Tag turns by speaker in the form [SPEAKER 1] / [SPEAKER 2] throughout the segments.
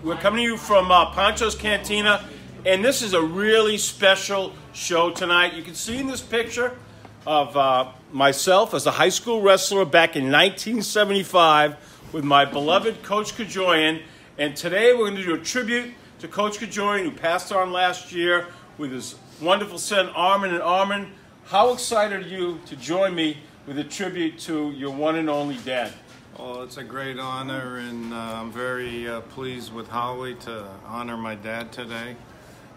[SPEAKER 1] We're coming to you from Pancho's Cantina, and this is a really special show tonight. You can see in this picture of myself as a high school wrestler back in 1975 with my beloved Coach Kajoyan. And today we're going to do a tribute to Coach Kajoyan, who passed on last year, with his wonderful son Armin. And Armin, how excited are you to join me with a tribute to your one and only dad?
[SPEAKER 2] Well, it's a great honor, and I'm very pleased with Howie to honor my dad today.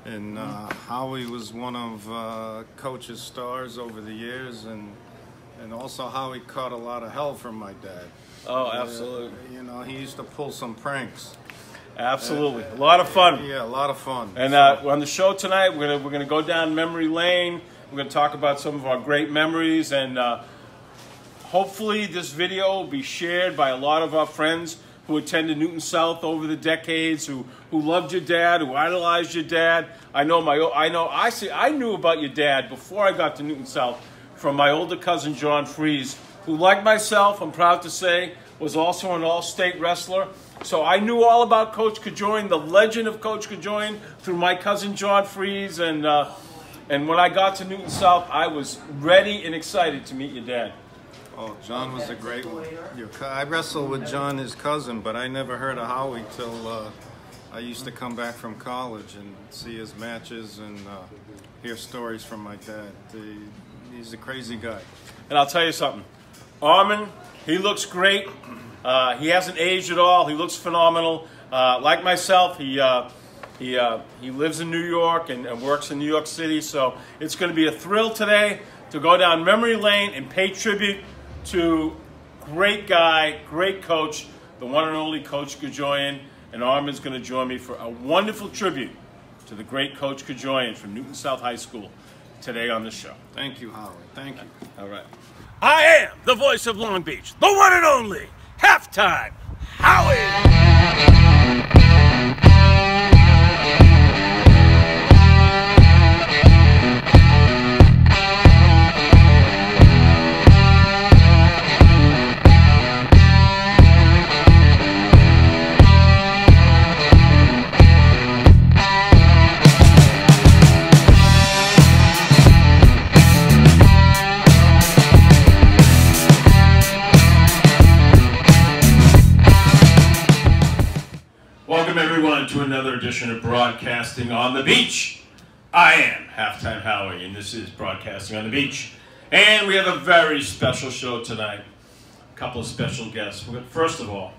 [SPEAKER 2] And Howie was one of Coach's stars over the years, and also Howie caught a lot of hell from my dad.
[SPEAKER 1] Oh, absolutely.
[SPEAKER 2] You know, he used to pull some pranks.
[SPEAKER 1] Absolutely, a lot of fun.
[SPEAKER 2] Yeah, a lot of fun.
[SPEAKER 1] And on the show tonight, we're gonna go down memory lane. We're gonna talk about some of our great memories, and hopefully this video will be shared by a lot of our friends who attended Newton South over the decades, who loved your dad, who idolized your dad. I knew about your dad before I got to Newton South from my older cousin John Fries, who, like myself, I'm proud to say, was also an all-state wrestler. So I knew all about Coach Kajoyan, the legend of Coach Kajoyan, through my cousin John Fries. And when I got to Newton South, I was ready and excited to meet your dad.
[SPEAKER 2] Oh, John was a great one. I wrestled with John, his cousin, but I never heard of Howie till I used to come back from college and see his matches and hear stories from my dad. He's a crazy guy.
[SPEAKER 1] And I'll tell you something. Armin, he looks great. He hasn't aged at all. He looks phenomenal. Like myself, he lives in New York and works in New York City. So it's going to be a thrill today to go down memory lane and pay tribute to great guy, great coach, the one and only Coach Kajoyan. And Armin's going to join me for a wonderful tribute to the great Coach Kajoyan from Newton South High School today on the show.
[SPEAKER 2] Thank you, Howie. Thank you.
[SPEAKER 1] All right. I am the voice of Long Beach, the one and only Halftime Howie. Welcome everyone to another edition of Broadcasting on the Beach. I am Halftime Howie, and this is Broadcasting on the Beach. And we have a very special show tonight. A couple of special guests. First of all,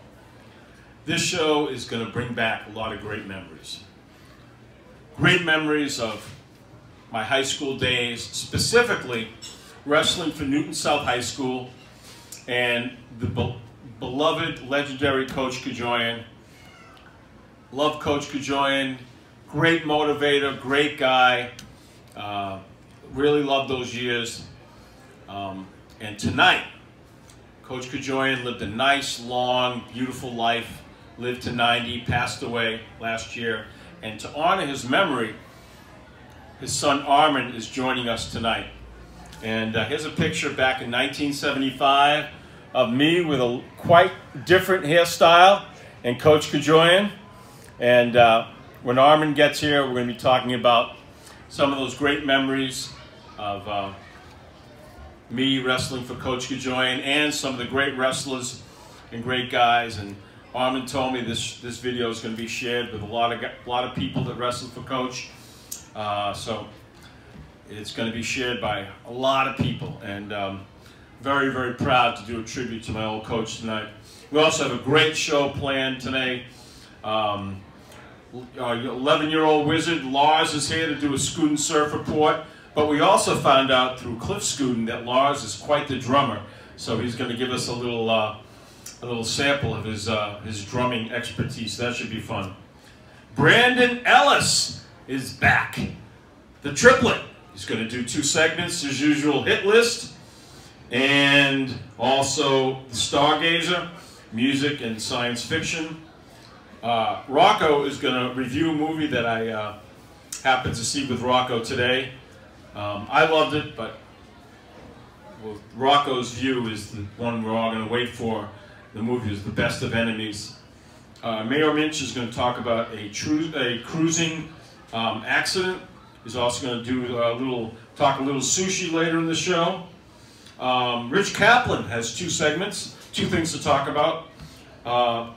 [SPEAKER 1] this show is going to bring back a lot of great memories. Great memories of my high school days, specifically wrestling for Newton South High School and the beloved, legendary Coach Kajoyan. Love Coach Kajoyan, great motivator, great guy. Really loved those years. And tonight, Coach Kajoyan lived a nice, long, beautiful life, lived to 90, passed away last year. And to honor his memory, his son Armin is joining us tonight. And here's a picture back in 1975 of me with a quite different hairstyle and Coach Kajoyan. And when Armin gets here, we're going to be talking about some of those great memories of me wrestling for Coach Kajoyan and some of the great wrestlers and great guys. And Armin told me this video is going to be shared with a lot of people that wrestled for Coach. So it's going to be shared by a lot of people. And very, very proud to do a tribute to my old coach tonight. We also have a great show planned today. Our 11-year-old wizard Lars is here to do a Scootin' Surf report, but we also found out through Cliff Scootin' that Lars is quite the drummer, so he's going to give us a little sample of his drumming expertise. That should be fun. Brandon Ellis is back, the triplet. He's going to do 2 segments, his usual hit list, and also the Stargazer, music and science fiction. Rocco is going to review a movie that I happened to see with Rocco today. I loved it, but Rocco's view is the one we're all going to wait for. The movie is The Best of Enemies. Mayor Minch is going to talk about a cruising accident. He's also going to do talk a little sushi later in the show. Rich Kaplan has two segments, two things to talk about.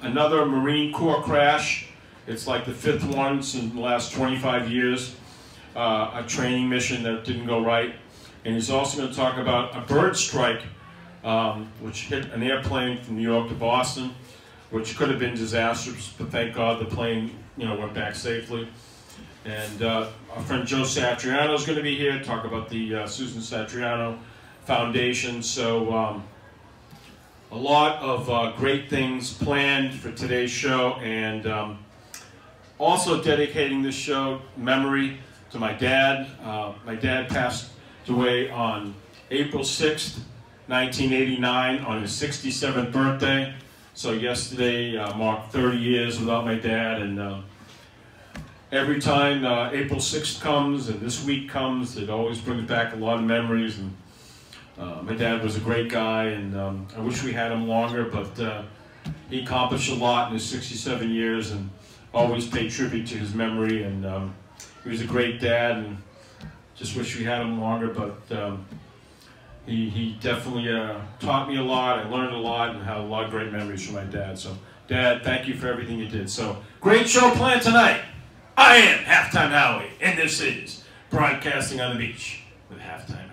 [SPEAKER 1] Another Marine Corps crash. It's like the 5th one in the last 25 years. A training mission that didn't go right. And he's also going to talk about a bird strike, which hit an airplane from New York to Boston, which could have been disastrous, but thank God the plane, went back safely. And our friend Joe Satriano is going to be here to talk about the Susan Satriano Foundation. So a lot of great things planned for today's show, and also dedicating this show memory to my dad. My dad passed away on April 6th, 1989, on his 67th birthday. So yesterday marked 30 years without my dad, and every time April 6th comes and this week comes, it always brings back a lot of memories. And my dad was a great guy, and I wish we had him longer, but he accomplished a lot in his 67 years, and always paid tribute to his memory. And he was a great dad, and just wish we had him longer, but he definitely taught me a lot. I learned a lot and had a lot of great memories from my dad. So, Dad, thank you for everything you did. So, great show planned tonight. I am Halftime Howie, and this is Broadcasting on the Beach with Halftime Howie.